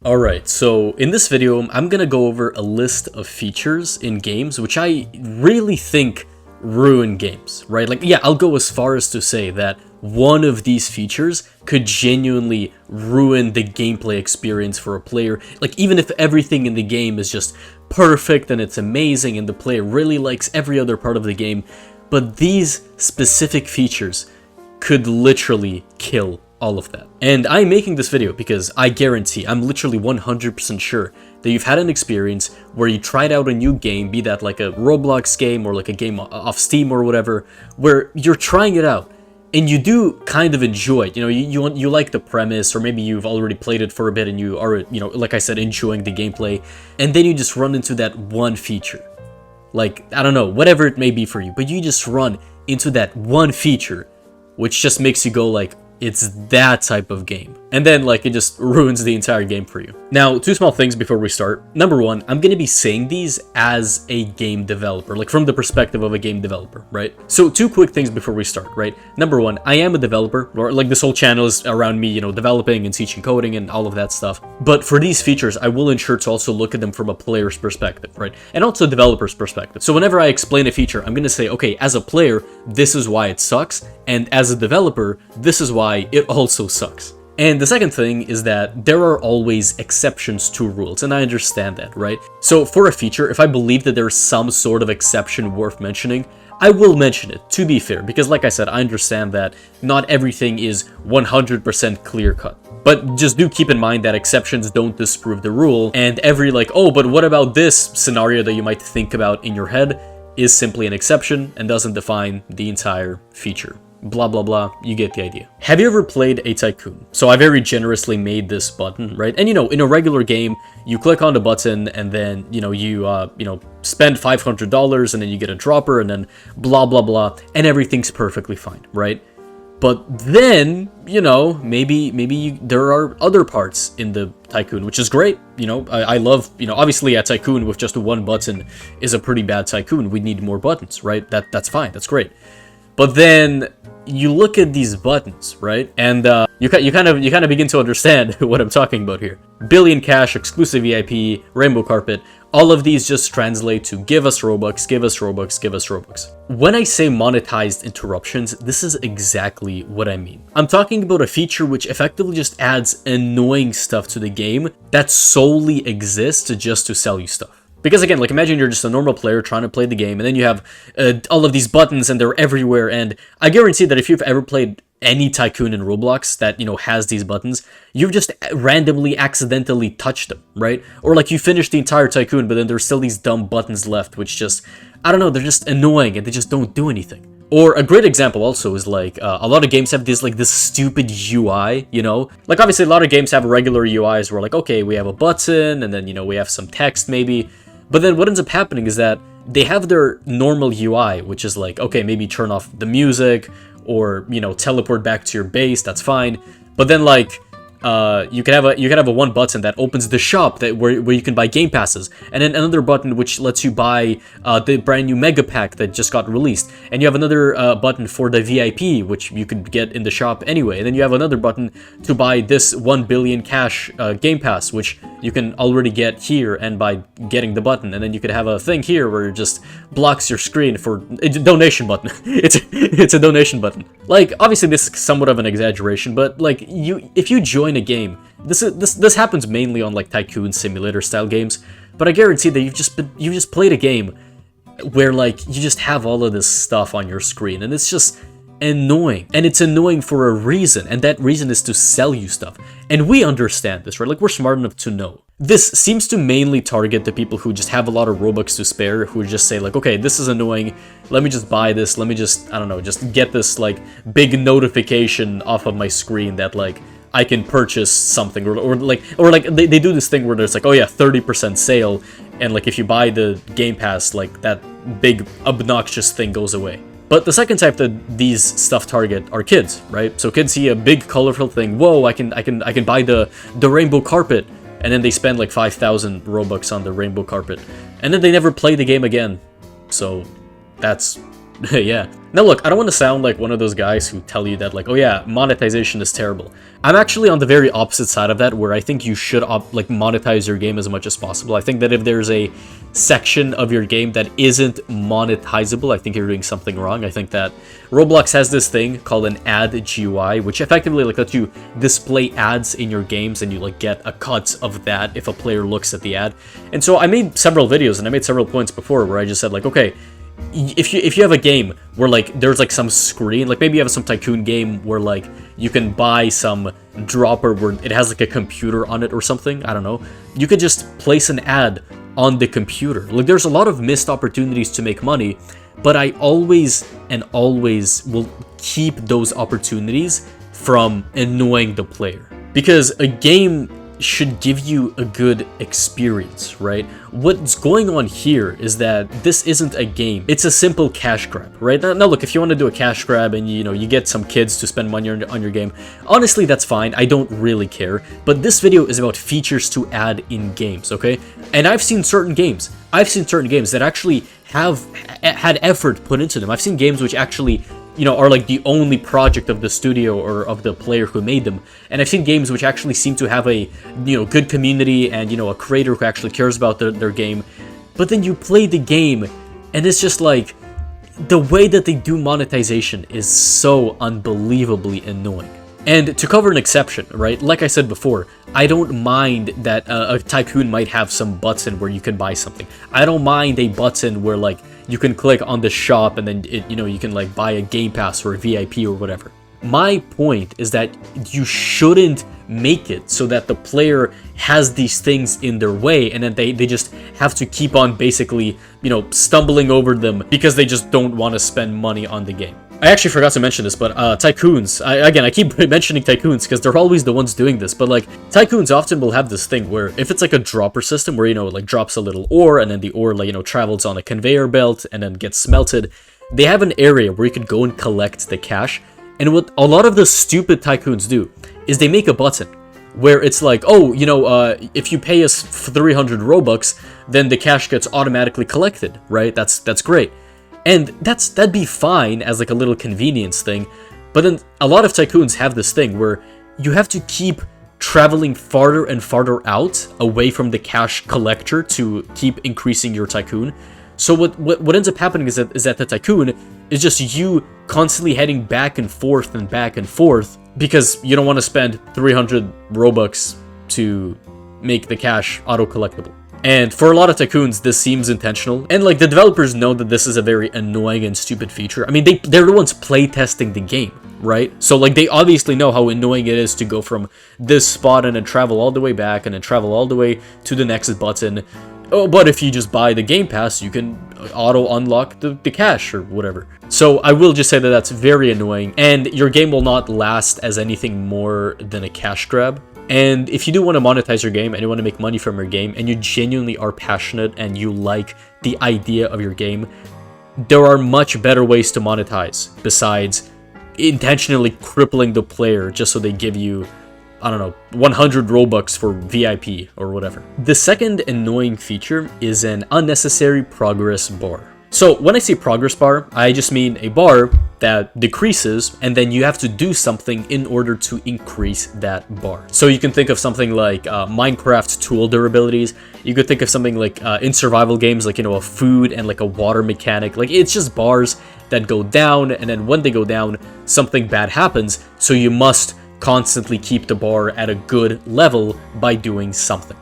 Alright, so in this video, I'm gonna go over a list of features in games which I really think ruin games, right? Like, yeah, I'll go as far as to say that one of these features could genuinely ruin the gameplay experience for a player. Like, even if everything in the game is just perfect and it's amazing and the player really likes every other part of the game, but these specific features could literally kill all of that. And I'm making this video because I guarantee, I'm literally 100% sure that you've had an experience where you tried out a new game, be that like a Roblox game or like a game off Steam or whatever, where you're trying it out and you do kind of enjoy it. You know, you like the premise, or maybe you've already played it for a bit and you are, you know, like I said, enjoying the gameplay, and then you just run into that one feature. Like, I don't know, whatever it may be for you, but you just run into that one feature which just makes you go like, it's that type of game. And then like it just ruins the entire game for you. Now, two small things before we start. Number one, I'm gonna be saying these as a game developer, like from the perspective of a game developer, right? So two quick things before we start, right? Number one, I am a developer, or like this whole channel is around me, you know, developing and teaching coding and all of that stuff. But for these features, I will ensure to also look at them from a player's perspective, right? And also a developer's perspective. So whenever I explain a feature, I'm gonna say, okay, as a player, this is why it sucks. And as a developer, this is why it also sucks. And the second thing is that there are always exceptions to rules, and I understand that, right? So for a feature, if I believe that there's some sort of exception worth mentioning, I will mention it, to be fair, because like I said, I understand that not everything is 100% clear-cut. But just do keep in mind that exceptions don't disprove the rule, and every like, oh, but what about this scenario that you might think about in your head is simply an exception and doesn't define the entire feature. Blah blah blah, you get the idea. Have you ever played a tycoon? So I very generously made this button, right? And you know, in a regular game, you click on the button and then you spend $500 and then you get a dropper and then blah blah blah, and everything's perfectly fine, right? But then, you know, maybe there are other parts in the tycoon, which is great. You know, I love, you know, obviously a tycoon with just one button is a pretty bad tycoon. We need more buttons, right? That's fine, that's great. But then you look at these buttons, right? And you kind of begin to understand what I'm talking about here. Billion cash, exclusive VIP, rainbow carpet, all of these just translate to give us Robux, give us Robux, give us Robux. When I say monetized interruptions, this is exactly what I mean. I'm talking about a feature which effectively just adds annoying stuff to the game that solely exists just to sell you stuff. Because again, like imagine you're just a normal player trying to play the game, and then you have all of these buttons and they're everywhere, and I guarantee that if you've ever played any tycoon in Roblox that, you know, has these buttons, you've just randomly accidentally touched them, right? Or like you finish the entire tycoon, but then there's still these dumb buttons left, which just, I don't know, they're just annoying and they just don't do anything. Or a great example also is like, a lot of games have this stupid UI, you know? Like obviously a lot of games have regular UIs where like, okay, we have a button and then, you know, we have some text maybe. But then what ends up happening is that they have their normal UI, which is like, okay, maybe turn off the music or, you know, teleport back to your base, that's fine. But then like, you can have a one button that opens the shop where you can buy game passes, and then another button which lets you buy the brand new mega pack that just got released, and you have another button for the VIP which you could get in the shop anyway, and then you have another button to buy this 1 billion cash game pass which you can already get here and by getting the button, and then you could have a thing here where it just blocks your screen for a donation button. it's a donation button. Like obviously this is somewhat of an exaggeration, but like if you join a game, this happens mainly on like tycoon simulator style games, but I guarantee that you've just played a game where like you just have all of this stuff on your screen and it's just annoying, and it's annoying for a reason, and that reason is to sell you stuff, and we understand this, right? Like we're smart enough to know. This seems to mainly target the people who just have a lot of Robux to spare, who just say like, okay, this is annoying, let me just buy this, let me just, I don't know, just get this like big notification off of my screen that like I can purchase something, or they do this thing where there's like, oh yeah, 30% sale, and like if you buy the game pass, like that big obnoxious thing goes away. But the second type that these stuff target are kids, right? So kids see a big colorful thing, whoa, I can buy the rainbow carpet, and then they spend like 5,000 Robux on the rainbow carpet, and then they never play the game again. So that's Yeah. Now look, I don't want to sound like one of those guys who tell you that like, oh yeah, monetization is terrible. I'm actually on the very opposite side of that, where I think you should like monetize your game as much as possible. I think that if there's a section of your game that isn't monetizable, I think you're doing something wrong. I think that Roblox has this thing called an ad GUI, which effectively like lets you display ads in your games, and you like get a cut of that if a player looks at the ad. And so I made several videos and I made several points before where I just said like, okay, if you have a game where like there's like some screen, like maybe you have some tycoon game where like you can buy some dropper where it has like a computer on it or something, I don't know, you could just place an ad on the computer. Like there's a lot of missed opportunities to make money, but I always will keep those opportunities from annoying the player, because a game should give you a good experience, right? What's going on here is that this isn't a game. It's a simple cash grab, right? Now look, if you want to do a cash grab and you get some kids to spend money on your game, honestly, that's fine. I don't really care. But this video is about features to add in games, okay? And I've seen certain games that actually have had effort put into them. I've seen games which actually are like the only project of the studio or of the player who made them. And I've seen games which actually seem to have a, good community and, a creator who actually cares about their game. But then you play the game and it's just like, the way that they do monetization is so unbelievably annoying. And to cover an exception, right, like I said before, I don't mind that a tycoon might have some button where you can buy something. I don't mind a button where like you can click on the shop and then you can like buy a game pass or a VIP or whatever. My point is that you shouldn't make it so that the player has these things in their way and then they just have to keep on basically, stumbling over them because they just don't want to spend money on the game. I actually forgot to mention this, but tycoons, I keep mentioning tycoons because they're always the ones doing this, but like tycoons often will have this thing where if it's like a dropper system where, like drops a little ore and then the ore like, travels on a conveyor belt and then gets smelted, they have an area where you can go and collect the cash. And what a lot of the stupid tycoons do is they make a button where it's like, oh, if you pay us 300 Robux, then the cash gets automatically collected, right? That's great. And that'd be fine as like a little convenience thing, but then a lot of tycoons have this thing where you have to keep traveling farther and farther out away from the cash collector to keep increasing your tycoon. So what ends up happening is that the tycoon is just you constantly heading back and forth because you don't want to spend 300 Robux to make the cash auto-collectible. And for a lot of tycoons, this seems intentional. And like the developers know that this is a very annoying and stupid feature. I mean, they're the ones playtesting the game, right? So like they obviously know how annoying it is to go from this spot and then travel all the way back and then travel all the way to the next button. Oh, but if you just buy the game pass, you can auto unlock the cash or whatever. So I will just say that that's very annoying, and your game will not last as anything more than a cash grab. And if you do want to monetize your game and you want to make money from your game and you genuinely are passionate and you like the idea of your game, there are much better ways to monetize besides intentionally crippling the player just so they give you, I don't know, 100 Robux for VIP or whatever. The second annoying feature is an unnecessary progress bar. So when I say progress bar, I just mean a bar that decreases and then you have to do something in order to increase that bar. So you can think of something like Minecraft tool durabilities. You could think of something like in survival games, like, a food and like a water mechanic. Like it's just bars that go down, and then when they go down, something bad happens. So you must constantly keep the bar at a good level by doing something.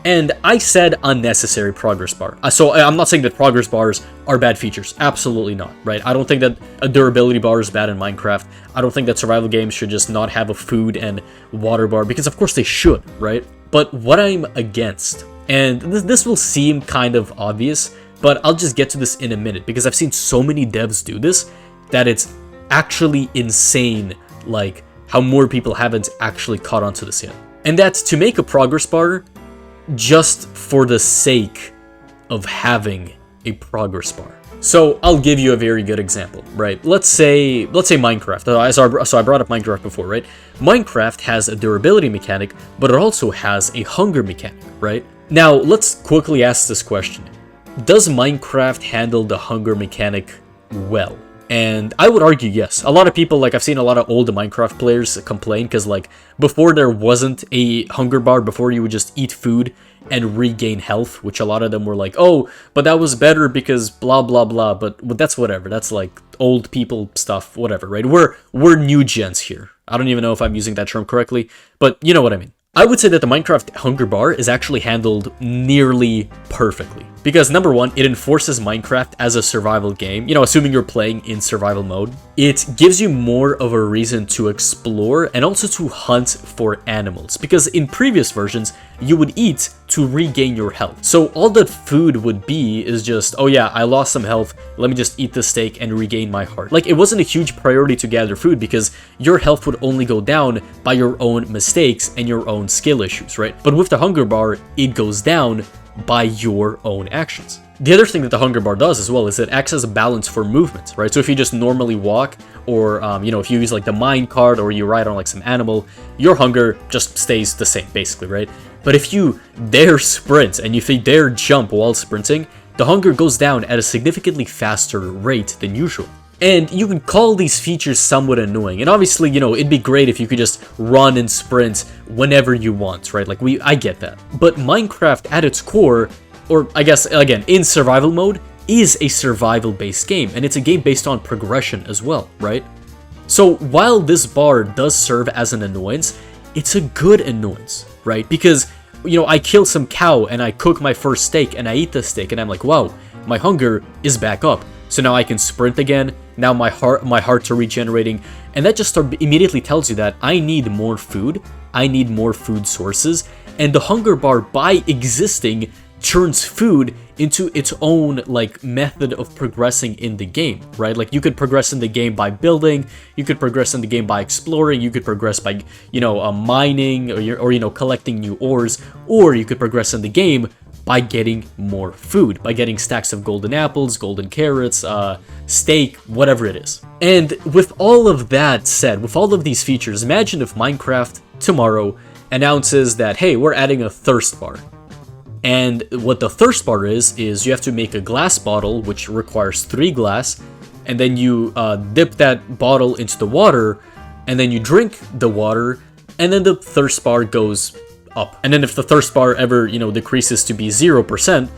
And I said unnecessary progress bar. So I'm not saying that progress bars are bad features. Absolutely not, right? I don't think that a durability bar is bad in Minecraft. I don't think that survival games should just not have a food and water bar, because of course they should, right? But what I'm against, and this will seem kind of obvious, but I'll just get to this in a minute, because I've seen so many devs do this that it's actually insane, like how more people haven't actually caught on to this yet. And that's to make a progress bar just for the sake of having a progress bar. So I'll give you a very good example, right? Let's say Minecraft. So I brought up Minecraft before, right? Minecraft has a durability mechanic, but it also has a hunger mechanic, right? Now let's quickly ask this question. Does Minecraft handle the hunger mechanic well? And I would argue yes. A lot of people, like I've seen a lot of old Minecraft players complain because like before there wasn't a hunger bar, before you would just eat food and regain health, which a lot of them were like, oh, but that was better because blah blah blah. But that's whatever. That's like old people stuff, whatever, right? We're new gens here. I don't even know if I'm using that term correctly, but you know what I mean. I would say that the Minecraft hunger bar is actually handled nearly perfectly. Because number one, it enforces Minecraft as a survival game, you know, assuming you're playing in survival mode. It gives you more of a reason to explore and also to hunt for animals. Because in previous versions, you would eat to regain your health. So all that food would be is just, oh yeah, I lost some health, let me just eat the steak and regain my heart. Like, it wasn't a huge priority to gather food because your health would only go down by your own mistakes and your own skill issues, right? But with the hunger bar, it goes down by your own actions. The other thing that the hunger bar does as well is it acts as a balance for movement, right? So if you just normally walk, or you know, if you use like the mine cart or you ride on like some animal, your hunger just stays the same basically, right? But if you dare sprint and if you dare jump while sprinting, the hunger goes down at a significantly faster rate than usual. And you can call these features somewhat annoying. And obviously, you know, it'd be great if you could just run and sprint whenever you want, right? Like, I get that. But Minecraft at its core, or I guess, again, in survival mode, is a survival-based game. And it's a game based on progression as well, right? So while this bar does serve as an annoyance, it's a good annoyance, right? Because, you know, I kill some cow and I cook my first steak and I eat the steak and I'm like, wow, my hunger is back up. So now I can sprint again, now my hearts are regenerating, and that just immediately tells you that I need more food, I need more food sources, and the hunger bar, by existing, turns food into its own, like, method of progressing in the game, right? Like, you could progress in the game by building, you could progress in the game by exploring, you could progress by, you know, mining, or you know, collecting new ores, or you could progress in the game by getting more food, by getting stacks of golden apples, golden carrots, steak, whatever it is. And with all of that said, with all of these features, imagine if Minecraft tomorrow announces that, hey, we're adding a thirst bar. And what the thirst bar is you have to make a glass bottle, which requires 3 glass, and then you dip that bottle into the water, and then you drink the water, and then the thirst bar goes up. And then if the thirst bar ever, you know, decreases to be 0%,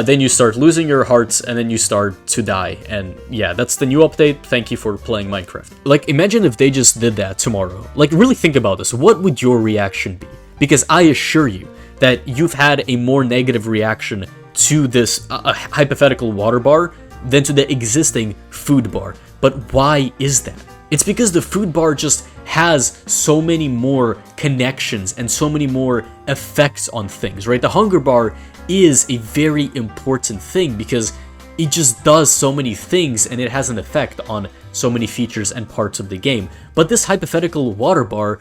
then you start losing your hearts and then you start to die. And yeah, that's the new update. Thank you for playing Minecraft. Like, imagine if they just did that tomorrow. Like, really think about this. What would your reaction be? Because I assure you that you've had a more negative reaction to this hypothetical water bar than to the existing food bar. But why is that? It's because the food bar just has so many more connections and so many more effects on things, right? The hunger bar is a very important thing because it just does so many things and it has an effect on so many features and parts of the game. But this hypothetical water bar,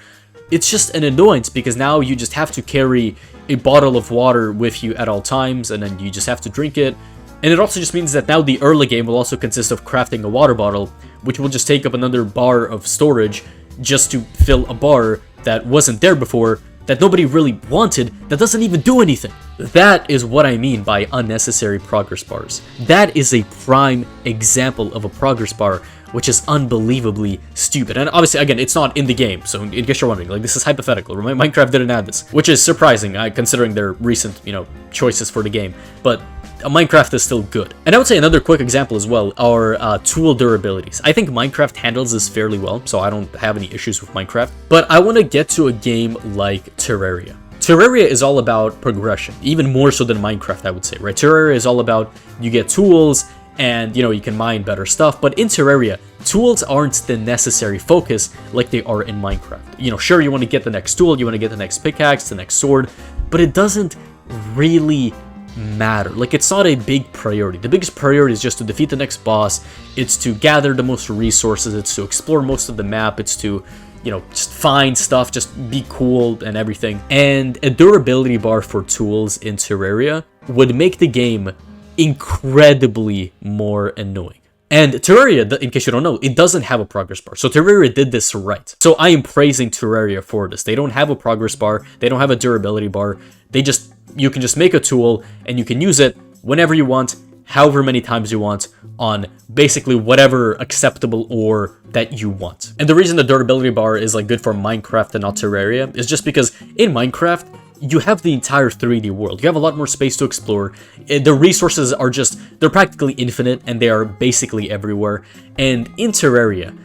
it's just an annoyance because now you just have to carry a bottle of water with you at all times and then you just have to drink it. And it also just means that now the early game will also consist of crafting a water bottle, which will just take up another bar of storage just to fill a bar that wasn't there before, that nobody really wanted, that doesn't even do anything. That is what I mean by unnecessary progress bars. That is a prime example of a progress bar, which is unbelievably stupid. And obviously, again, it's not in the game, so in case you're wondering, like, this is hypothetical. Minecraft didn't add this, which is surprising, considering their recent, you know, choices for the game. But Minecraft is still good. And I would say another quick example as well are tool durabilities. I think Minecraft handles this fairly well, so I don't have any issues with Minecraft. But I want to get to a game like Terraria. Terraria is all about progression, even more so than Minecraft, I would say, right? Terraria is all about you get tools and, you know, you can mine better stuff. But in Terraria, tools aren't the necessary focus like they are in Minecraft. You know, sure, you want to get the next tool, you want to get the next pickaxe, the next sword, but it doesn't really matter. Like, it's not a big priority. The biggest priority is just to defeat the next boss. It's to gather the most resources. It's to explore most of the map. It's to, you know, just find stuff, just be cool and everything. And a durability bar for tools in Terraria would make the game incredibly more annoying. And Terraria, in case you don't know, it doesn't have a progress bar. So Terraria did this right. So I am praising Terraria for this. They don't have a progress bar. They don't have a durability bar. You can just make a tool and you can use it whenever you want, however many times you want on basically whatever acceptable ore that you want. And the reason the durability bar is like good for Minecraft and not Terraria is just because in Minecraft, you have the entire 3D world. You have a lot more space to explore. The resources are just, they're practically infinite and they are basically everywhere. And in Terraria,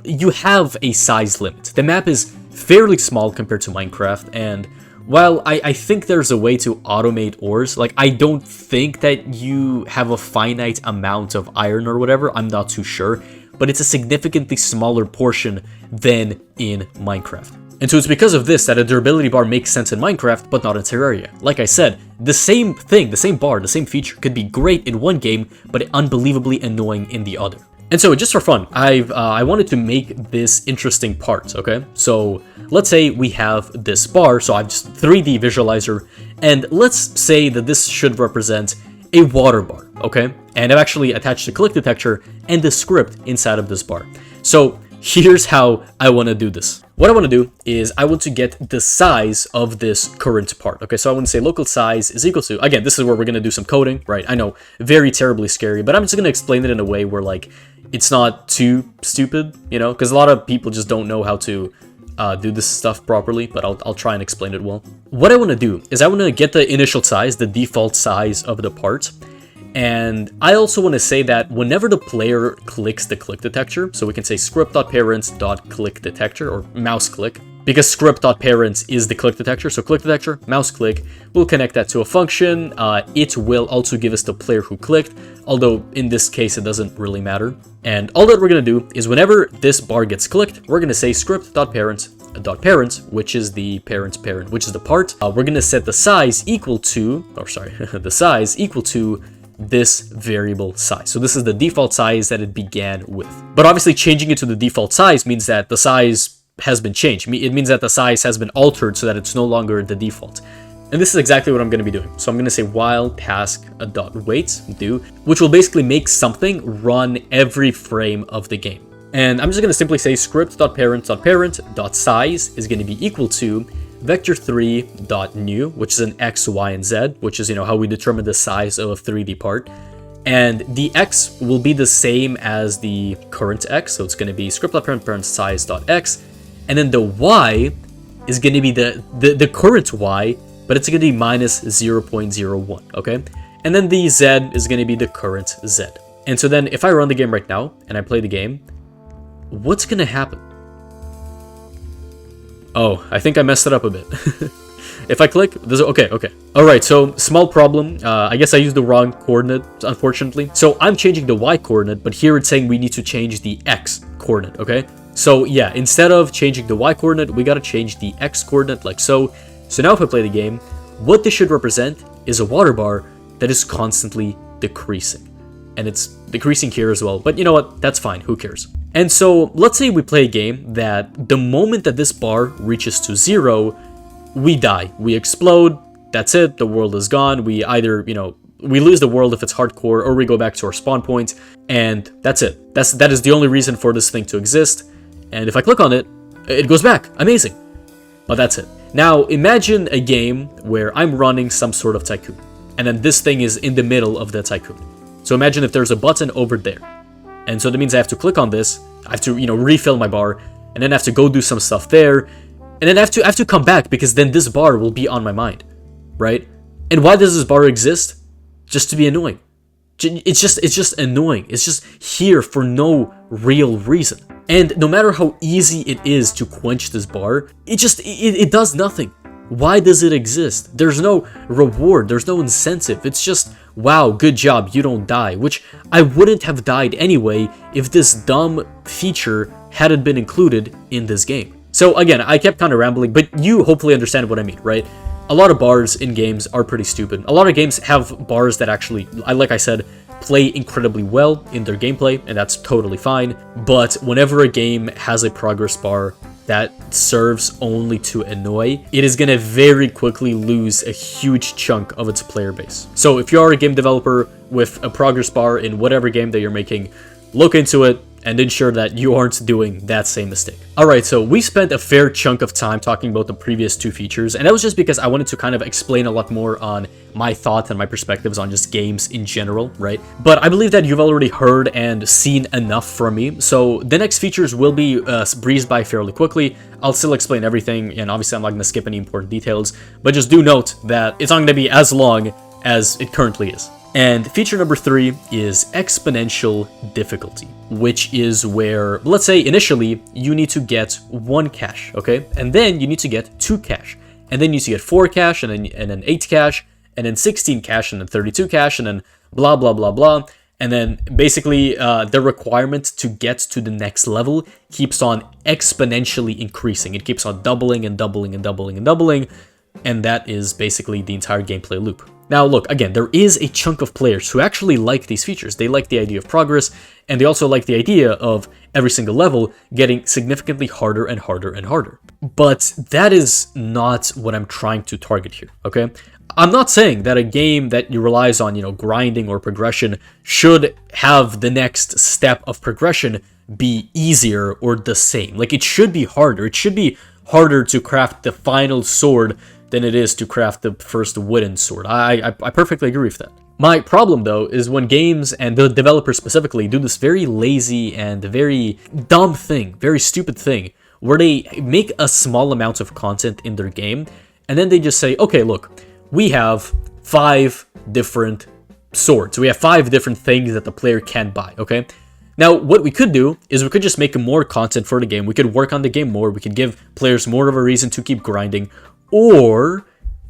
you have a size limit. The map is fairly small compared to Minecraft, and while I think there's a way to automate ores, like I don't think that you have a finite amount of iron or whatever, I'm not too sure, but it's a significantly smaller portion than in Minecraft. And so it's because of this that a durability bar makes sense in Minecraft, but not in Terraria. Like I said, the same thing, the same bar, the same feature could be great in one game, but unbelievably annoying in the other. And so just for fun, I wanted to make this interesting part, okay? So let's say we have this bar, so I've just 3D visualizer, and let's say that this should represent a water bar, okay? And I've actually attached the click detector and the script inside of this bar. So here's how I want to do this. What I want to do is I want to get the size of this current part. Okay, so I want to say local size is equal to, again, this is where we're going to do some coding, right? I know, very terribly scary, but I'm just going to explain it in a way where like, it's not too stupid, you know, because a lot of people just don't know how to do this stuff properly, but I'll try and explain it well. What I want to do is I want to get the initial size, the default size of the part. And I also want to say that whenever the player clicks the click detector, so we can say script.parents.click detector or mouse click, because script.parents is the click detector, so click detector, mouse click, we'll connect that to a function. It will also give us the player who clicked, although in this case it doesn't really matter. And all that we're going to do is whenever this bar gets clicked, we're going to say script.parents, which is the parent, which is the part. We're going to set the size equal to, the size equal to this variable size. So this is the default size that it began with. But obviously changing it to the default size means that the size has been changed. It means that the size has been altered so that it's no longer the default. And this is exactly what I'm going to be doing. So I'm going to say while task.wait do, which will basically make something run every frame of the game. And I'm just going to simply say script.parent.size is going to be equal to vector3.new, which is an x, y, and z, which is, you know, how we determine the size of a 3D part. And the x will be the same as the current x, so it's going to be script.parent.size.x, and then the y is going to be the current y, but it's going to be minus 0.01, okay? And then the z is going to be the current z. And so then if I run the game right now and I play the game, what's going to happen? Oh, I think I messed it up a bit. If I click, there's okay. All right, so small problem. I guess I used the wrong coordinate, unfortunately. So I'm changing the y coordinate, but here it's saying we need to change the x coordinate, okay? So yeah, instead of changing the y coordinate, we gotta change the x coordinate like so. So now if I play the game, what this should represent is a water bar that is constantly decreasing. And it's decreasing here as well, but you know what? That's fine, who cares? And so let's say we play a game that the moment that this bar reaches to 0, we die, we explode, that's it, the world is gone. We either, you know, we lose the world if it's hardcore, or we go back to our spawn point, and that's it. That is the only reason for this thing to exist. And if I click on it, it goes back. Amazing. But that's it. Now imagine a game where I'm running some sort of tycoon, and then this thing is in the middle of the tycoon. So imagine if there's a button over there. And so that means I have to click on this, I have to, you know, refill my bar, and then I have to go do some stuff there, and then I have to come back because then this bar will be on my mind, right? And why does this bar exist? Just to be annoying. It's just annoying. It's just here for no real reason. And no matter how easy it is to quench this bar, it does nothing. Why does it exist? There's no reward, there's no incentive. It's just, wow, good job, you don't die, which I wouldn't have died anyway if this dumb feature hadn't been included in this game. So again, I kept kind of rambling, but you hopefully understand what I mean, right? A lot of bars in games are pretty stupid. A lot of games have bars that actually, like I said, play incredibly well in their gameplay, and that's totally fine. But whenever a game has a progress bar that serves only to annoy, it is gonna very quickly lose a huge chunk of its player base. So if you are a game developer with a progress bar in whatever game that you're making, look into it, and ensure that you aren't doing that same mistake. Alright, so we spent a fair chunk of time talking about the previous two features, and that was just because I wanted to kind of explain a lot more on my thoughts and my perspectives on just games in general, right? But I believe that you've already heard and seen enough from me, so the next features will be breezed by fairly quickly. I'll still explain everything, and obviously I'm not going to skip any important details, but just do note that it's not going to be as long as it currently is. And feature number 3 is exponential difficulty, which is where, let's say initially, you need to get 1 cash, okay? And then you need to get 2 cash. And then you need to get 4 cash, and then 8 cash, and then 16 cash, and then 32 cash, and then blah, blah, blah, blah. And then basically the requirement to get to the next level keeps on exponentially increasing. It keeps on doubling and doubling and doubling and doubling. And that is basically the entire gameplay loop. Now look, again, there is a chunk of players who actually like these features. They like the idea of progress, and they also like the idea of every single level getting significantly harder and harder and harder. But that is not what I'm trying to target here, okay? I'm not saying that a game that relies on, grinding or progression should have the next step of progression be easier or the same. Like, it should be harder. It should be harder to craft the final sword than it is to craft the first wooden sword. I perfectly agree with that. My problem, though, is when games, and the developers specifically, do this very lazy and very dumb thing, very stupid thing, where they make a small amount of content in their game, and then they just say, okay, look, we have 5 different swords. We have 5 different things that the player can buy, okay? Now, what we could do is we could just make more content for the game. We could work on the game more. We could give players more of a reason to keep grinding. Or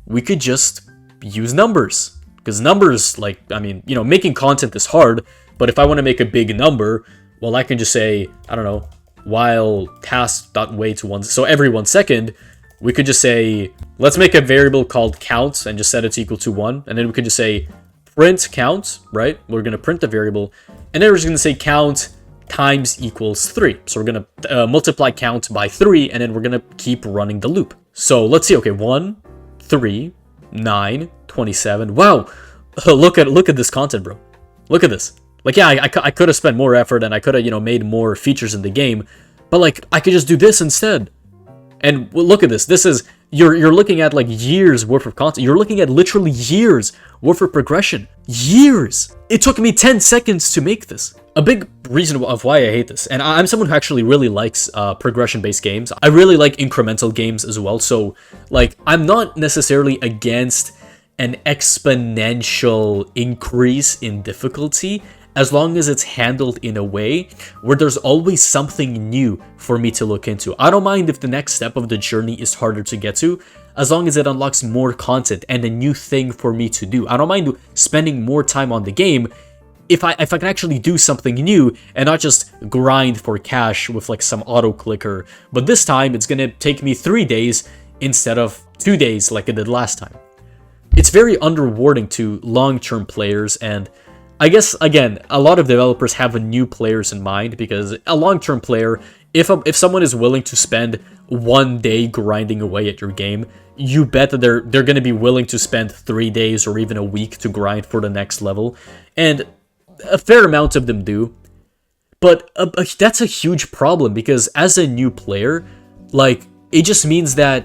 we could just use numbers. Because numbers, making content is hard. But if I want to make a big number, well, I can just say, I don't know, while task.wait to 1. So every 1 second, we could just say, let's make a variable called count and just set it to equal to 1. And then we could just say print count, right? We're going to print the variable. And then we're just going to say count times equals 3. So we're going to multiply count by 3, and then we're going to keep running the loop. So let's see, okay, 1, 3, 9, 27. Wow, look at this content, bro. Look at this. Like, yeah, I could have spent more effort, and I could have, made more features in the game, but like, I could just do this instead. And look at this. This is, you're looking at like years worth of content. You're looking at literally years worth of progression. Years. It took me 10 seconds to make this. A big reason of why I hate this, and I'm someone who actually really likes progression-based games. I really like incremental games as well. So like, I'm not necessarily against an exponential increase in difficulty, as long as it's handled in a way where there's always something new for me to look into. I don't mind if the next step of the journey is harder to get to, as long as it unlocks more content and a new thing for me to do. I don't mind spending more time on the game if I can actually do something new and not just grind for cash with like some auto clicker. But this time it's gonna take me 3 days instead of 2 days like it did last time. It's very unrewarding to long-term players, and I guess, again, a lot of developers have new players in mind, because a long-term player, if someone is willing to spend 1 day grinding away at your game, you bet that they're going to be willing to spend 3 days or even a week to grind for the next level, and a fair amount of them do. But that's a huge problem, because as a new player, like, it just means that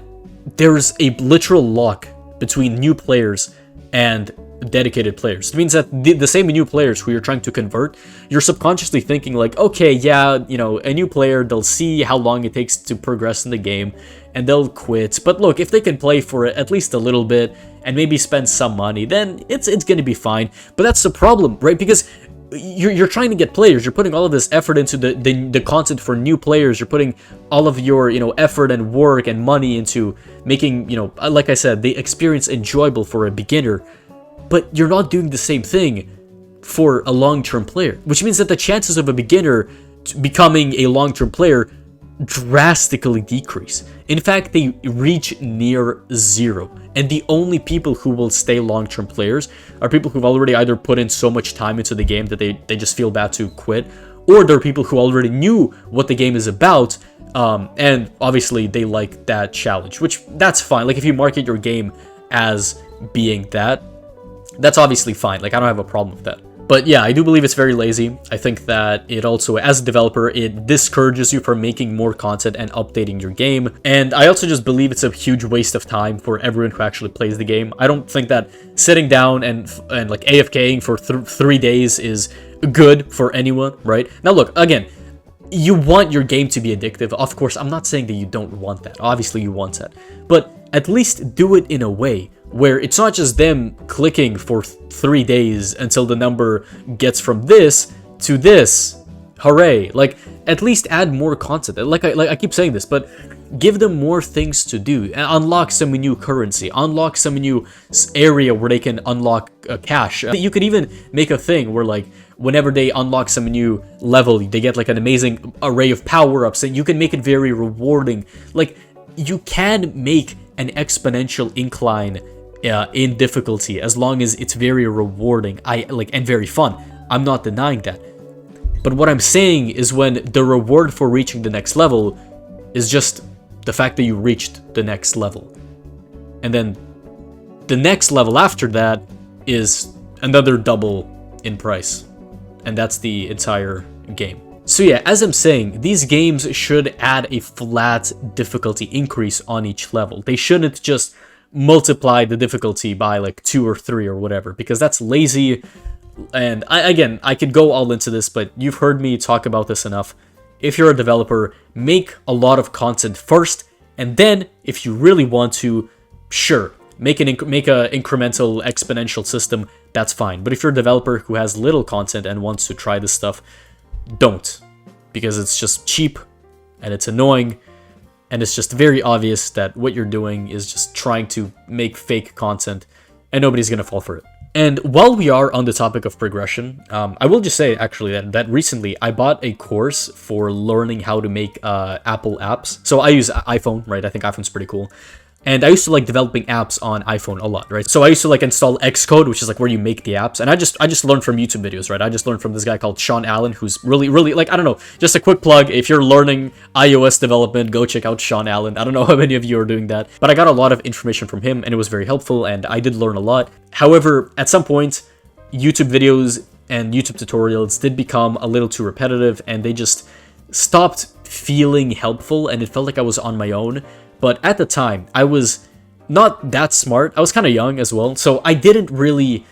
there's a literal lock between new players and dedicated players. It means that the same new players who you're trying to convert, you're subconsciously thinking like, okay, yeah, a new player, they'll see how long it takes to progress in the game and they'll quit. But look, if they can play for at least a little bit and maybe spend some money, then it's gonna be fine. But that's the problem, right? Because you're trying to get players, you're putting all of this effort into the content for new players, you're putting all of your effort and work and money into making, like I said, the experience enjoyable for a beginner. But you're not doing the same thing for a long-term player, which means that the chances of a beginner becoming a long-term player drastically decrease. In fact, they reach near zero. And the only people who will stay long-term players are people who've already either put in so much time into the game that they just feel bad to quit, or there are people who already knew what the game is about, and obviously they like that challenge, which that's fine. Like, if you market your game as being that, that's obviously fine. Like, I don't have a problem with that. But yeah, I do believe it's very lazy. I think that it also, as a developer, it discourages you from making more content and updating your game. And I also just believe it's a huge waste of time for everyone who actually plays the game. I don't think that sitting down and like AFKing for 3 days is good for anyone, right? Now look, again, you want your game to be addictive. Of course, I'm not saying that you don't want that. Obviously, you want that. But at least do it in a way where it's not just them clicking for 3 days until the number gets from this to this. Hooray. Like, at least add more content. Like I keep saying this, but give them more things to do. Unlock some new currency. Unlock some new area where they can unlock cash. You could even make a thing where, like, whenever they unlock some new level, they get like an amazing array of power-ups, and you can make it very rewarding. Like, you can make an exponential incline in difficulty as long as it's very rewarding and very fun. I'm not denying that. But what I'm saying is when the reward for reaching the next level is just the fact that you reached the next level. And then the next level after that is another double in price. And that's the entire game. So yeah, as I'm saying, these games should add a flat difficulty increase on each level. They shouldn't just multiply the difficulty by like 2 or 3 or whatever, because that's lazy. And I could go all into this, but you've heard me talk about this enough. If you're a developer, make a lot of content first, and then if you really want to, sure, make a incremental exponential system, that's fine. But if you're a developer who has little content and wants to try this stuff, don't, because it's just cheap and it's annoying, and it's just very obvious that what you're doing is just trying to make fake content, and nobody's gonna fall for it. And while we are on the topic of progression, I will just say actually that recently I bought a course for learning how to make Apple apps. So I use iPhone, right? I think iPhone's pretty cool. And I used to like developing apps on iPhone a lot, right? So I used to like install Xcode, which is like where you make the apps. And I just learned from YouTube videos, right? I just learned from this guy called Sean Allen, who's really, like, I don't know, just a quick plug. If you're learning iOS development, go check out Sean Allen. I don't know how many of you are doing that, but I got a lot of information from him and it was very helpful and I did learn a lot. However, at some point, YouTube videos and YouTube tutorials did become a little too repetitive and they just stopped feeling helpful and it felt like I was on my own. But at the time, I was not that smart. I was kind of young as well, so I didn't really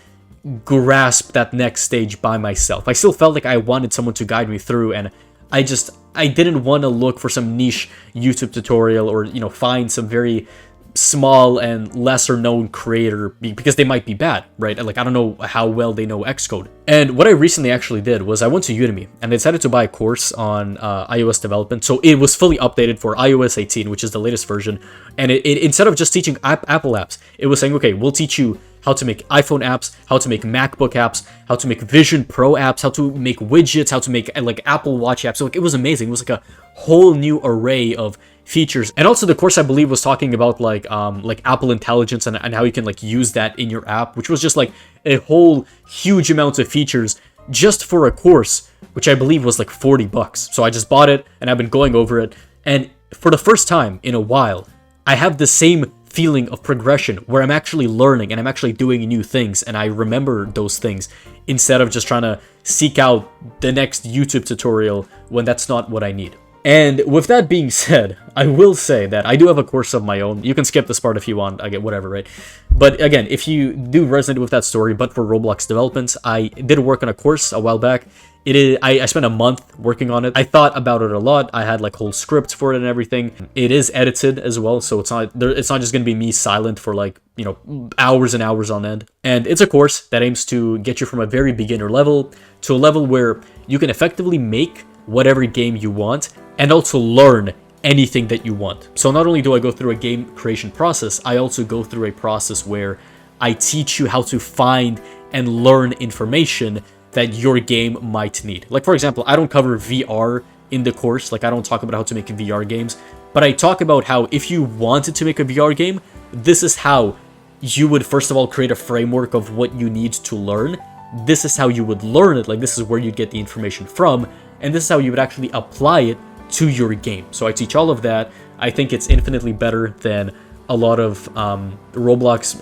grasp that next stage by myself. I still felt like I wanted someone to guide me through, and I didn't want to look for some niche YouTube tutorial or, you know, find some very small and lesser known creator because they might be bad, right? Like, I don't know how well they know Xcode. And what I recently actually did was I went to Udemy and I decided to buy a course on iOS development. So it was fully updated for iOS 18, which is the latest version. And it instead of just teaching Apple apps, it was saying, okay, we'll teach you how to make iPhone apps, how to make MacBook apps, how to make Vision Pro apps, how to make widgets, how to make like Apple Watch apps. So like, it was amazing. It was like a whole new array of features. And also the course, I believe, was talking about like Apple Intelligence and how you can like use that in your app, which was just like a whole huge amount of features just for a course, which I believe was like $40. So I just bought it and I've been going over it. And for the first time in a while, I have the same feeling of progression where I'm actually learning and I'm actually doing new things and I remember those things instead of just trying to seek out the next YouTube tutorial when that's not what I need. And with that being said, I will say that I do have a course of my own. You can skip this part if you want, I get whatever, right? But again, if you do resonate with that story, but for Roblox developments, I did work on a course a while back. I spent a month working on it. I thought about it a lot. I had like whole scripts for it and everything. It is edited as well, so it's not just gonna be me silent for like, you know, hours and hours on end. And it's a course that aims to get you from a very beginner level to a level where you can effectively make whatever game you want and also learn anything that you want. So not only do I go through a game creation process, I also go through a process where I teach you how to find and learn information that your game might need. Like, for example, I don't cover VR in the course. Like, I don't talk about how to make VR games, but I talk about how if you wanted to make a VR game, this is how you would first of all create a framework of what you need to learn. This is how you would learn it. Like, this is where you'd get the information from, and this is how you would actually apply it to your game. So I teach all of that. I think it's infinitely better than a lot of Roblox,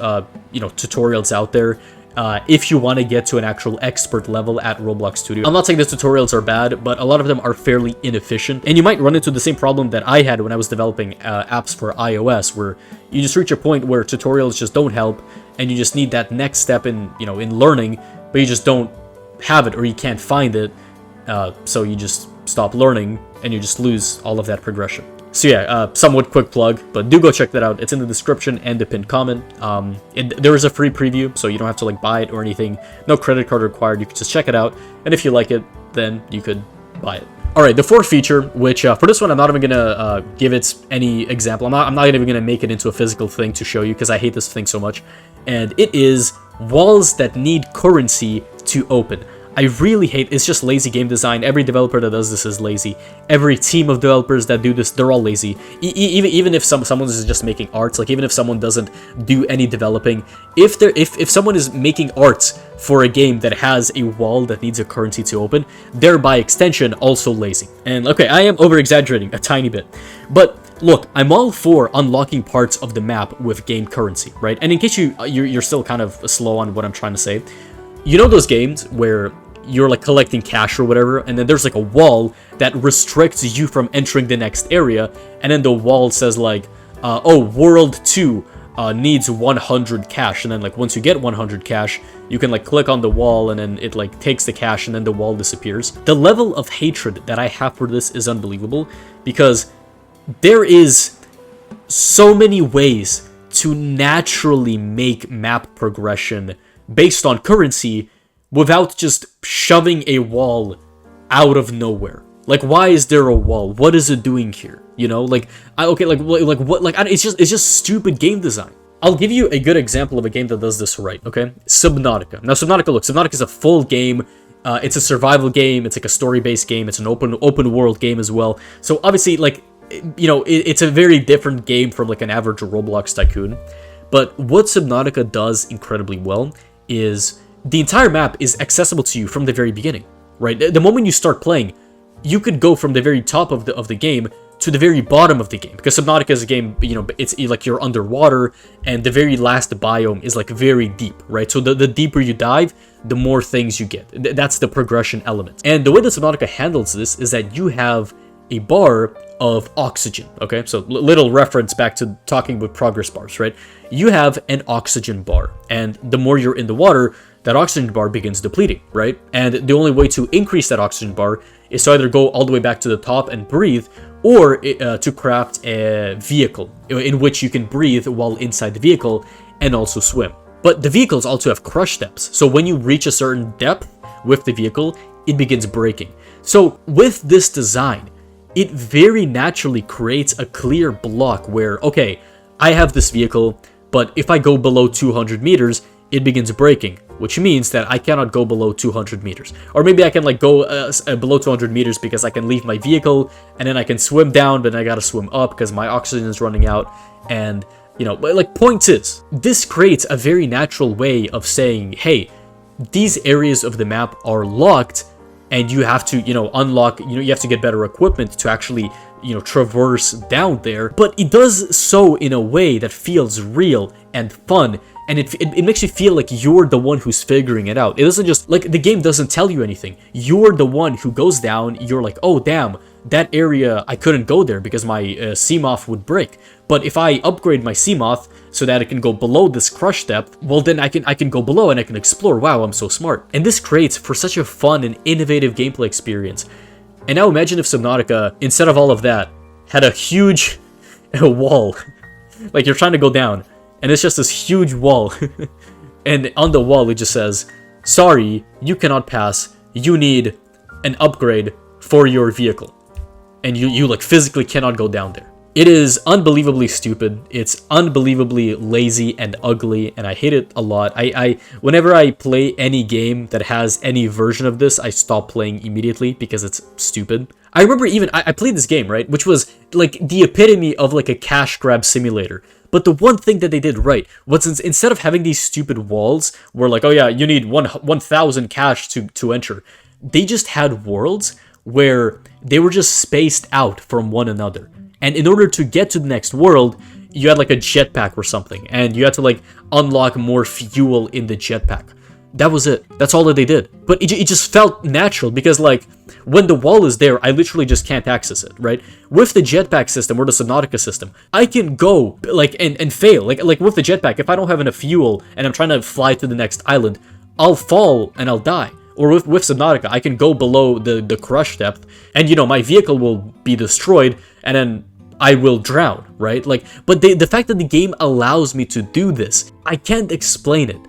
tutorials out there. if you want to get to an actual expert level at Roblox Studio. I'm not saying the tutorials are bad, but a lot of them are fairly inefficient, and you might run into the same problem that I had when I was developing apps for iOS, where you just reach a point where tutorials just don't help, and you just need that next step in, you know, in learning, but you just don't have it or you can't find it, so you just stop learning and you just lose all of that progression. So yeah, somewhat quick plug, but do go check that out. It's in the description and the pinned comment. There is a free preview, so you don't have to like buy it or anything. No credit card required. You can just check it out, and if you like it, then you could buy it. All right, the fourth feature, which for this one, I'm not even gonna give it any example. I'm not even gonna make it into a physical thing to show you because I hate this thing so much. And it is walls that need currency to open. I really hate, it's just lazy game design. Every developer that does this is lazy. Every team of developers that do this, they're all lazy. Even if someone is just making arts, like even if someone doesn't do any developing, if someone is making arts for a game that has a wall that needs a currency to open, they're by extension also lazy. And okay, I am over exaggerating a tiny bit, but look, I'm all for unlocking parts of the map with game currency, right? And in case you're still kind of slow on what I'm trying to say, you know those games where you're like collecting cash or whatever, and then there's like a wall that restricts you from entering the next area, and then the wall says like, oh, World 2 needs 100 cash, and then like once you get 100 cash, you can like click on the wall, and then it like takes the cash, and then the wall disappears. The level of hatred that I have for this is unbelievable, because there is so many ways to naturally make map progression based on currency without just shoving a wall out of nowhere. Like, why is there a wall? What is it doing here? You know, like, it's just stupid game design. I'll give you a good example of a game that does this right, okay? Subnautica. Now, Subnautica is a full game. It's a survival game. It's like a story-based game. It's an open world game as well. So obviously, like, you know, it's a very different game from like an average Roblox tycoon. But what Subnautica does incredibly well is the entire map is accessible to you from the very beginning, right? The moment you start playing, you could go from the very top of the game to the very bottom of the game, because Subnautica is a game, you know, it's like you're underwater, and the very last biome is like very deep, right? So the deeper you dive, the more things you get. That's the progression element. And the way that Subnautica handles this is that you have a bar of oxygen, okay? So little reference back to talking with progress bars, right? You have an oxygen bar, and the more you're in the water, that oxygen bar begins depleting, right? And the only way to increase that oxygen bar is to either go all the way back to the top and breathe, or to craft a vehicle in which you can breathe while inside the vehicle and also swim. But the vehicles also have crush depths, so when you reach a certain depth with the vehicle, it begins breaking. So with this design, it very naturally creates a clear block where, okay, I have this vehicle, but if I go below 200 meters, it begins breaking, which means that I cannot go below 200 meters. Or maybe I can like go below 200 meters because I can leave my vehicle, and then I can swim down, but I gotta swim up because my oxygen is running out. And, you know, like, point is, this creates a very natural way of saying, hey, these areas of the map are locked, and you have to, you know, unlock, you know, you have to get better equipment to actually, you know, traverse down there. But it does so in a way that feels real and fun, and it makes you feel like you're the one who's figuring it out. It doesn't just, like, the game doesn't tell you anything. You're the one who goes down, you're like, oh damn, that area, I couldn't go there because my CMOF would break. But if I upgrade my CMOF so that it can go below this crush depth, well then I can go below and I can explore. Wow, I'm so smart. And this creates for such a fun and innovative gameplay experience. And now imagine if Subnautica, instead of all of that, had a huge wall. Like, you're trying to go down, and it's just this huge wall. And on the wall it just says, sorry, you cannot pass, you need an upgrade for your vehicle. And you like physically cannot go down there. It is unbelievably stupid, it's unbelievably lazy and ugly, and I hate it a lot. Whenever I play any game that has any version of this, I stop playing immediately because it's stupid. I remember even, I played this game, right, which was like the epitome of like a cash grab simulator. But the one thing that they did right was, instead of having these stupid walls where like, oh yeah, you need 1,000 cash to enter, they just had worlds where they were just spaced out from one another. And in order to get to the next world, you had like a jetpack or something, and you had to like unlock more fuel in the jetpack. That was it. That's all that they did. But it just felt natural because, like, when the wall is there, I literally just can't access it, right? With the jetpack system or the Subnautica system, I can go, like, and fail. Like with the jetpack, if I don't have enough fuel and I'm trying to fly to the next island, I'll fall and I'll die. Or with Subnautica, I can go below the crush depth and, you know, my vehicle will be destroyed and then I will drown, right? Like, but the fact that the game allows me to do this, I can't explain it.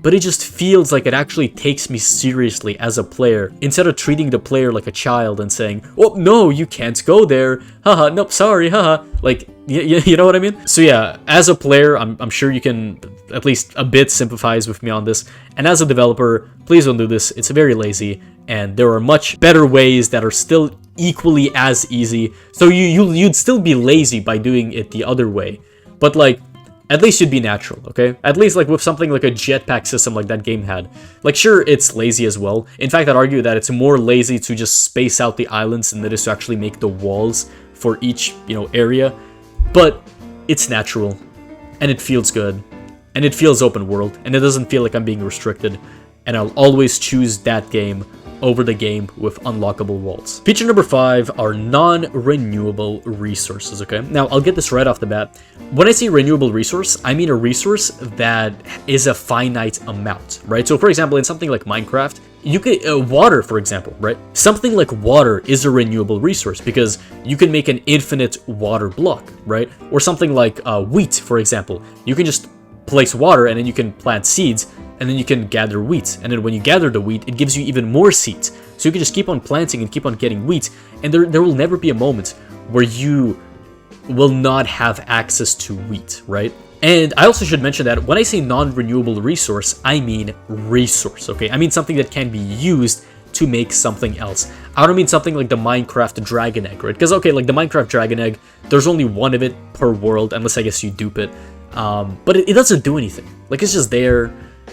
But it just feels like it actually takes me seriously as a player, instead of treating the player like a child and saying, oh, no, you can't go there, haha, nope, sorry, haha, like, you know what I mean? So yeah, as a player, I'm sure you can at least a bit sympathize with me on this, and as a developer, please don't do this, it's very lazy, and there are much better ways that are still equally as easy, so you'd still be lazy by doing it the other way, but like, at least you'd be natural, okay? At least like with something like a jetpack system like that game had. Like sure, it's lazy as well. In fact, I'd argue that it's more lazy to just space out the islands than it is to actually make the walls for each, you know, area. But it's natural, and it feels good, and it feels open world, and it doesn't feel like I'm being restricted. And I'll always choose that game over the game with unlockable walls. Feature number 5 are non-renewable resources, okay? Now, I'll get this right off the bat. When I say renewable resource, I mean a resource that is a finite amount, right? So, for example, in something like Minecraft, you could, water, for example, right? Something like water is a renewable resource because you can make an infinite water block, right? Or something like wheat, for example. You can just place water and then you can plant seeds and then you can gather wheat. And then when you gather the wheat, it gives you even more seeds. So you can just keep on planting and keep on getting wheat. And there will never be a moment where you will not have access to wheat, right? And I also should mention that when I say non-renewable resource, I mean resource, okay? I mean something that can be used to make something else. I don't mean something like the Minecraft dragon egg, right? Because, okay, like the Minecraft dragon egg, there's only one of it per world, unless I guess you dupe it. But it doesn't do anything. Like, it's just there,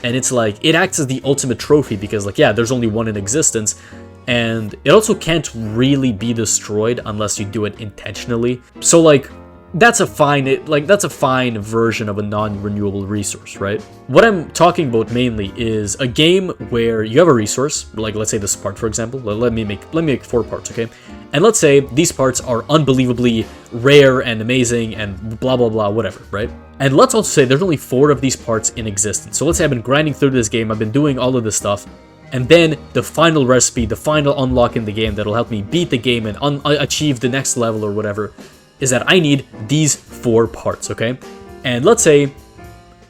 and it's like, it acts as the ultimate trophy because, like, yeah, there's only one in existence, and it also can't really be destroyed unless you do it intentionally. So, like, that's a fine version of a non-renewable resource, right? What I'm talking about mainly is a game where you have a resource, like let's say this part, for example. Let me make 4 parts, okay? And let's say these parts are unbelievably rare and amazing and blah blah blah, whatever, right? And let's also say there's only 4 of these parts in existence. So let's say I've been grinding through this game, I've been doing all of this stuff, and then the final recipe, the final unlock in the game that'll help me beat the game and achieve the next level or whatever, is that I need these 4 parts, okay? And let's say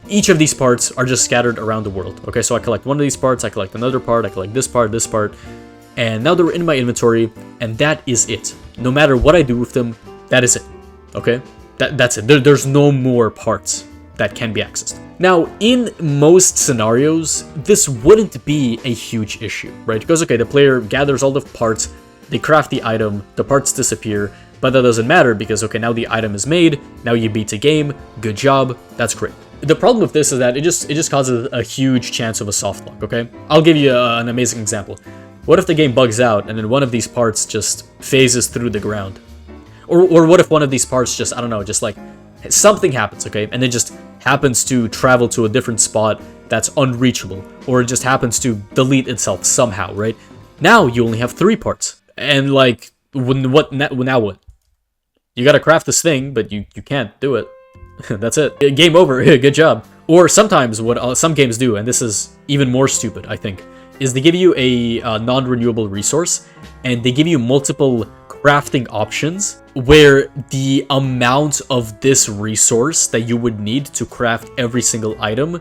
each of these parts are just scattered around the world, okay? So I collect one of these parts, I collect another part, I collect this part, and now they're in my inventory, and that is it. No matter what I do with them, that is it, okay? That's it. There's no more parts that can be accessed. Now, in most scenarios, this wouldn't be a huge issue, right? Because, okay, the player gathers all the parts, they craft the item, the parts disappear, but that doesn't matter because, okay, now the item is made, now you beat the game, good job, that's great. The problem with this is that it just causes a huge chance of a soft lock, okay? I'll give you an amazing example. What if the game bugs out and then one of these parts just phases through the ground? Or what if one of these parts just, I don't know, just like something happens, okay? And it just happens to travel to a different spot that's unreachable, or it just happens to delete itself somehow, right? Now you only have 3 parts. And like, now what? You gotta craft this thing, but you can't do it. That's it. Game over. Good job. Or sometimes what some games do, and this is even more stupid, I think, is they give you a non-renewable resource, and they give you multiple crafting options where the amount of this resource that you would need to craft every single item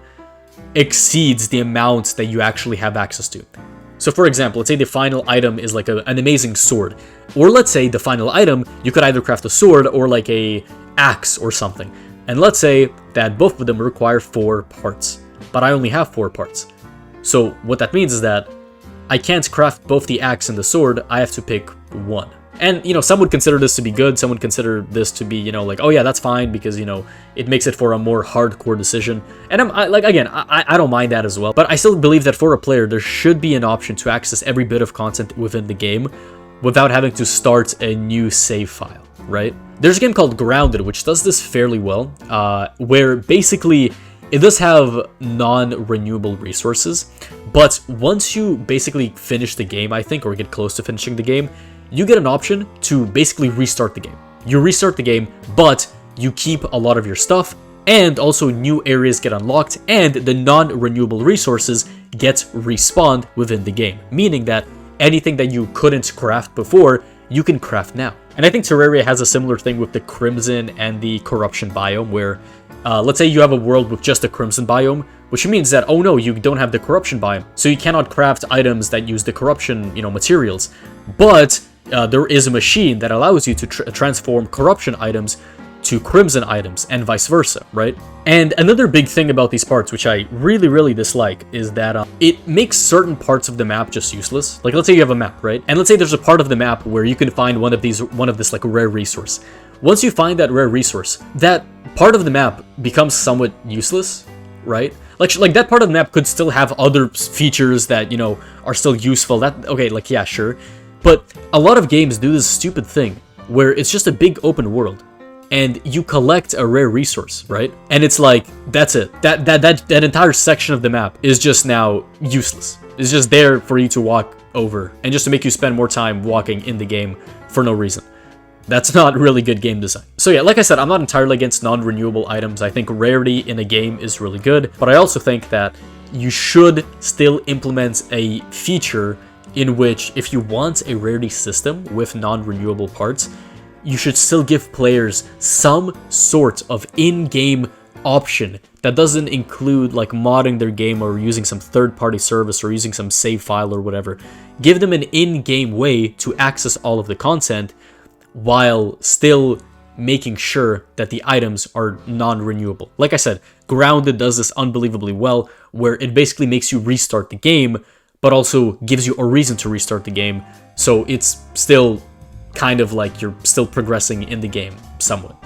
exceeds the amount that you actually have access to. So for example, let's say the final item is like an amazing sword. Or let's say the final item, you could either craft a sword or like a axe or something. And let's say that both of them require 4 parts, but I only have 4 parts. So what that means is that I can't craft both the axe and the sword, I have to pick one. And, you know, some would consider this to be good, some would consider this to be, you know, like, oh yeah, that's fine because, you know, it makes it for a more hardcore decision. And I don't mind that as well. But I still believe that for a player, there should be an option to access every bit of content within the game without having to start a new save file, right? There's a game called Grounded, which does this fairly well, where basically it does have non-renewable resources, but once you basically finish the game, I think, or get close to finishing the game, you get an option to basically restart the game. You restart the game, but you keep a lot of your stuff, and also new areas get unlocked, and the non-renewable resources get respawned within the game, meaning that anything that you couldn't craft before, you can craft now. And I think Terraria has a similar thing with the Crimson and the Corruption biome, where let's say you have a world with just a Crimson biome, which means that, oh no, you don't have the Corruption biome, so you cannot craft items that use the Corruption, materials. But there is a machine that allows you to transform Corruption items to Crimson items, and vice versa, right? And another big thing about these parts, which I really dislike, is that it makes certain parts of the map just useless. Like, let's say you have a map, right? And let's say there's a part of the map where you can find one of this like rare resource. Once you find that rare resource, that part of the map becomes somewhat useless, right? Like that part of the map could still have other features that, are still useful. Yeah, sure. But a lot of games do this stupid thing where it's just a big open world, and you collect a rare resource, right? And it's like, that's it. That entire section of the map is just now useless. It's just there for you to walk over, and just to make you spend more time walking in the game for no reason. That's not really good game design. So yeah, like I said, I'm not entirely against non-renewable items. I think rarity in a game is really good, but I also think that you should still implement a feature in which, if you want a rarity system with non-renewable parts, you should still give players some sort of in-game option that doesn't include like modding their game or using some third-party service or using some save file or whatever. Give them an in-game way to access all of the content while still making sure that the items are non-renewable. Like I said, Grounded does this unbelievably well, where it basically makes you restart the game, but also gives you a reason to restart the game, so it's still kind of like you're still progressing in the game somewhat,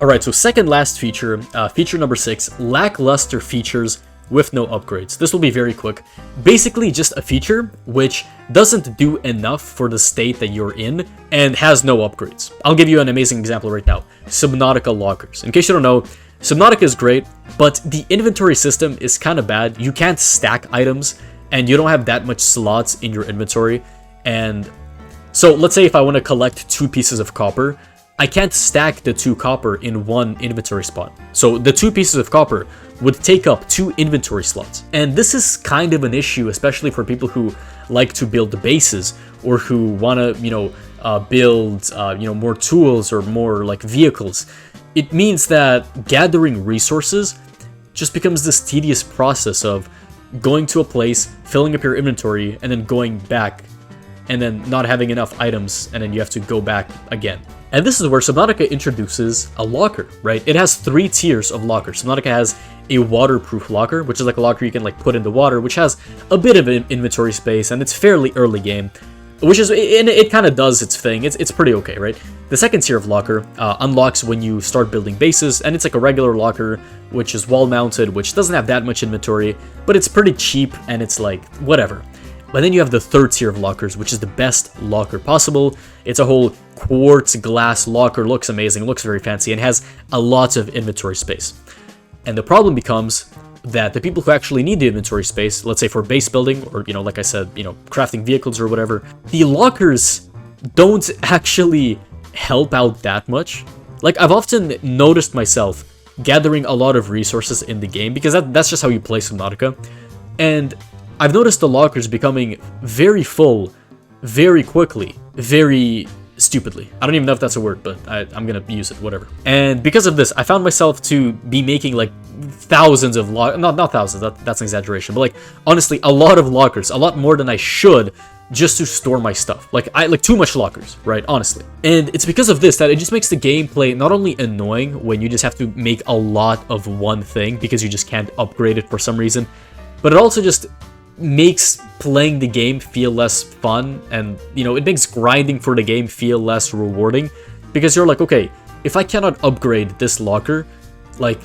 Alright, so second last feature, feature number 6, lackluster features with no upgrades. This will be very quick. Basically just a feature which doesn't do enough for the state that you're in and has no upgrades. I'll give you an amazing example right now. Subnautica lockers. In case you don't know, Subnautica is great, but the inventory system is kind of bad. You can't stack items, and you don't have that much slots in your inventory. And so let's say if I want to collect 2 pieces of copper, I can't stack the 2 copper in one inventory spot. So the 2 pieces of copper would take up 2 inventory slots. And this is kind of an issue, especially for people who like to build bases, or who want to, build, more tools or more like vehicles. It means that gathering resources just becomes this tedious process of going to a place, filling up your inventory, and then going back, and then not having enough items, and then you have to go back again. And this is where Subnautica introduces a locker, right? It has 3 tiers of lockers. Subnautica has a waterproof locker, which is like a locker you can like put in the water, which has a bit of inventory space, and it's fairly early game, which is, it kind of does its thing. It's pretty okay, right? The second tier of locker unlocks when you start building bases, and it's like a regular locker, which is wall mounted, which doesn't have that much inventory, but it's pretty cheap, and it's like, whatever. But then you have the third tier of lockers, which is the best locker possible. It's a whole quartz glass locker, looks amazing, looks very fancy, and has a lot of inventory space. And the problem becomes that the people who actually need the inventory space, let's say for base building, or, like I said, crafting vehicles or whatever, the lockers don't actually help out that much. Like, I've often noticed myself gathering a lot of resources in the game, because that's just how you play Subnautica, and I've noticed the lockers becoming very full, very quickly, very stupidly. I don't even know if that's a word, but I'm gonna use it, whatever. And because of this, I found myself to be making like thousands of not thousands, that's an exaggeration, but like honestly a lot of lockers, a lot more than I should, just to store my stuff. Like too much lockers, right? Honestly. And it's because of this that it just makes the gameplay not only annoying when you just have to make a lot of one thing because you just can't upgrade it for some reason, but it also just makes playing the game feel less fun, and it makes grinding for the game feel less rewarding, because you're like, okay, if I cannot upgrade this locker, like,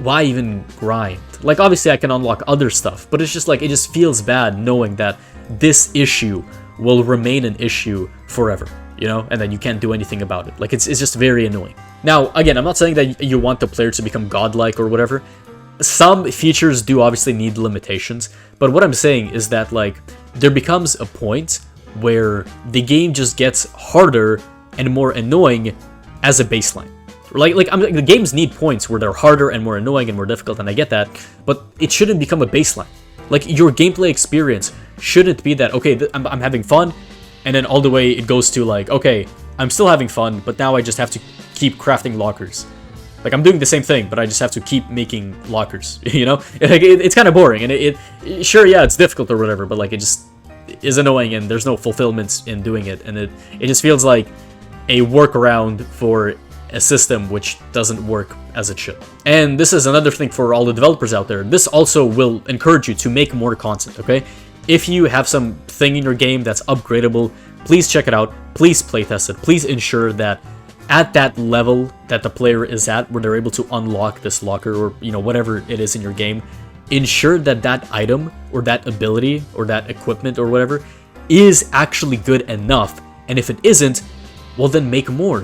why even grind? Like, obviously I can unlock other stuff, but it's just like, it just feels bad knowing that this issue will remain an issue forever, and then you can't do anything about it. Like, it's just very annoying. Now, again, I'm not saying that you want the player to become godlike or whatever. some features do obviously need limitations, but what I'm saying is that, like, there becomes a point where the game just gets harder and more annoying as a baseline. The games need points where they're harder and more annoying and more difficult, and I get that, but it shouldn't become a baseline. Like, your gameplay experience shouldn't be that, okay, I'm having fun, and then all the way it goes to, like, okay, I'm still having fun, but now I just have to keep crafting lockers. Like, I'm doing the same thing, but I just have to keep making lockers, you know? Like, it's kind of boring, and sure, yeah, it's difficult or whatever, but, like, it just is annoying, and there's no fulfillment in doing it, and it just feels like a workaround for a system which doesn't work as it should. And this is another thing for all the developers out there. This also will encourage you to make more content, okay? If you have something in your game that's upgradable, please check it out, please playtest it, please ensure that at that level that the player is at, where they're able to unlock this locker or, you know, whatever it is in your game, ensure that that item or that ability or that equipment or whatever is actually good enough. And if it isn't, well, then make more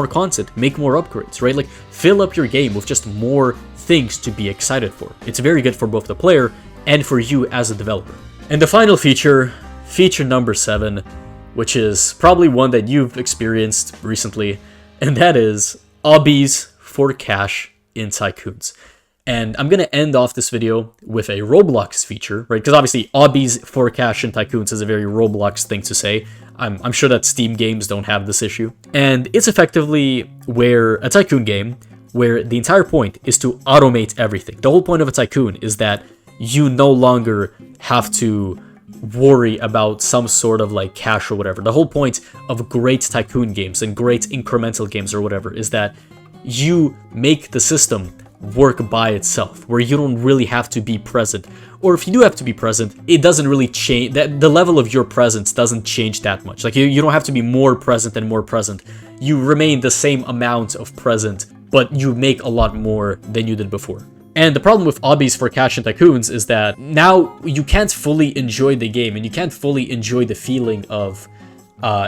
content, make more upgrades, right? Like, fill up your game with just more things to be excited for. It's very good for both the player and for you as a developer. And the final feature number 7, which is probably one that you've experienced recently, and that is Obbies for cash in Tycoons. And I'm going to end off this video with a Roblox feature, right? Because obviously Obbies for cash in Tycoons is a very Roblox thing to say. I'm sure that Steam games don't have this issue. And it's effectively where a Tycoon game where the entire point is to automate everything. The whole point of a Tycoon is that you no longer have to worry about some sort of like cash or whatever. The whole point of great Tycoon games and great incremental games or whatever is that you make the system work by itself, where you don't really have to be present. Or if you do have to be present, it doesn't really change, that the level of your presence doesn't change that much. Like, you don't have to be more present and more present. You remain the same amount of present, but you make a lot more than you did before. And the problem with Obbies for cash and Tycoons is that now you can't fully enjoy the game, and you can't fully enjoy the feeling of,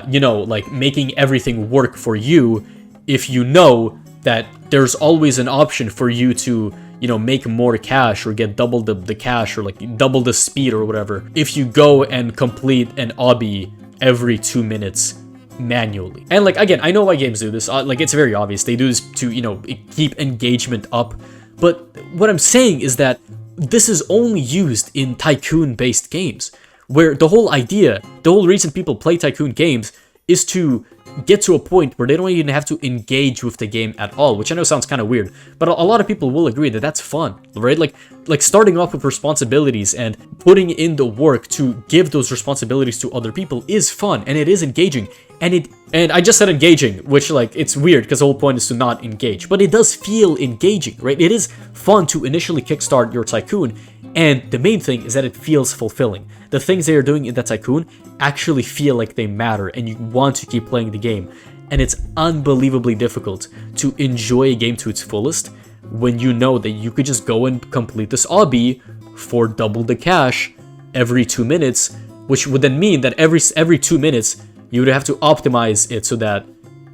you know, like making everything work for you if you know that there's always an option for you to, you know, make more cash or get double the cash or like double the speed or whatever if you go and complete an obby every 2 minutes manually. And like, again, I know why games do this. Like, it's very obvious. They do this to, you know, keep engagement up. But what I'm saying is that this is only used in Tycoon-based games, where the whole idea, the whole reason people play Tycoon games is to get to a point where they don't even have to engage with the game at all, which I know sounds kind of weird, but a lot of people will agree that that's fun, right? Like starting off with responsibilities and putting in the work to give those responsibilities to other people is fun, and it is engaging, and I just said engaging, which, like, it's weird because the whole point is to not engage, but it does feel engaging, right? It is fun to initially kickstart your Tycoon, and the main thing is that it feels fulfilling. The things they are doing in that Tycoon actually feel like they matter, and you want to keep playing the game. And it's unbelievably difficult to enjoy a game to its fullest when you know that you could just go and complete this obby for double the cash every 2 minutes, which would then mean that every 2 minutes you would have to optimize it so that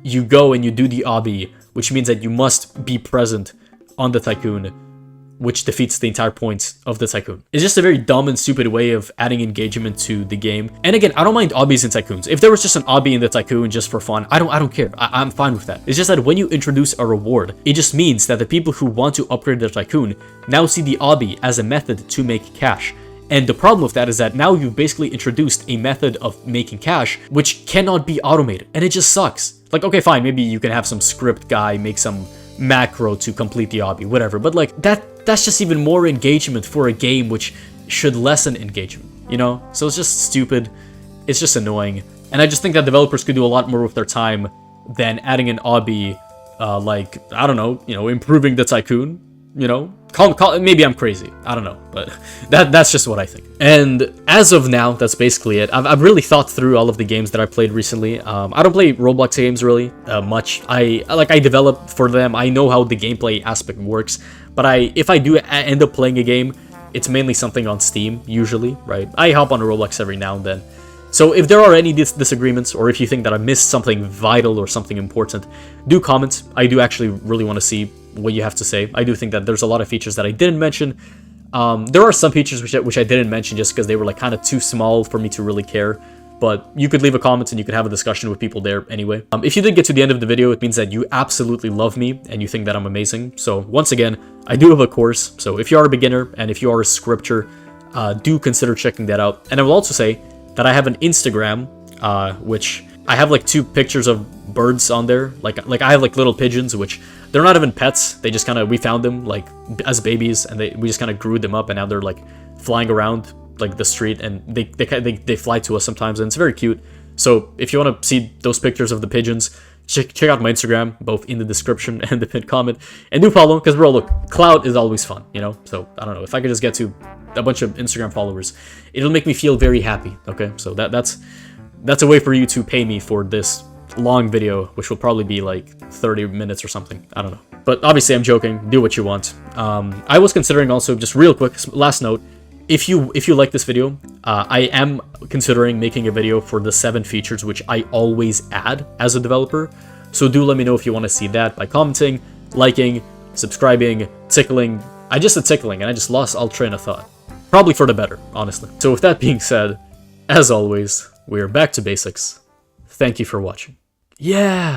you go and you do the obby, which means that you must be present on the Tycoon, which defeats the entire point of the Tycoon. It's just a very dumb and stupid way of adding engagement to the game. And again, I don't mind obbies in Tycoons. If there was just an obby in the Tycoon just for fun, I don't care. I'm fine with that. It's just that when you introduce a reward, it just means that the people who want to upgrade their Tycoon now see the obby as a method to make cash. And the problem with that is that now you've basically introduced a method of making cash which cannot be automated, and it just sucks. Like, okay, fine, maybe you can have some script guy make some macro to complete the obby, whatever, but like that's just even more engagement for a game which should lessen engagement, you know? So it's just stupid, it's just annoying, and I just think that developers could do a lot more with their time than adding an obby, like, I don't know, you know, improving the Tycoon, you know? Maybe I'm crazy, I don't know, but that's just what I think. And as of now, that's basically it. I've really thought through all of the games that I played recently. I don't play Roblox games really much. I develop for them. I know how the gameplay aspect works, but if I do end up playing a game, it's mainly something on Steam usually, right? I hop on Roblox every now and then. So if there are any disagreements, or if you think that I missed something vital or something important, do comment. I do actually really want to see what you have to say. I do think that there's a lot of features that I didn't mention. There are some features which I didn't mention just because they were like kind of too small for me to really care. But you could leave a comment and you could have a discussion with people there anyway. If you did get to the end of the video, it means that you absolutely love me and you think that I'm amazing. So once again, I do have a course. So if you are a beginner and if you are a scripter, do consider checking that out. And I will also say that I have an Instagram, which I have like 2 pictures of birds on there. Like I have like little pigeons, which they're not even pets. They just kind of, we found them like as babies and we just kind of grew them up and now they're like flying around like the street and they fly to us sometimes and it's very cute. So if you want to see those pictures of the pigeons, check out my Instagram, both in the description and the pinned comment, and do follow because bro, look, clout is always fun, you know. So I don't know, if I could just get to a bunch of Instagram followers, it'll make me feel very happy. Okay, so that's a way for you to pay me for this long video, which will probably be like 30 minutes or something. I don't know, but obviously I'm joking. Do what you want. I was considering also, just real quick, last note. If you like this video, I am considering making a video for the 7 features which I always add as a developer. So do let me know if you want to see that by commenting, liking, subscribing, tickling. I just said tickling and I just lost all train of thought. Probably for the better, honestly. So with that being said, as always, we are back to basics. Thank you for watching. Yeah!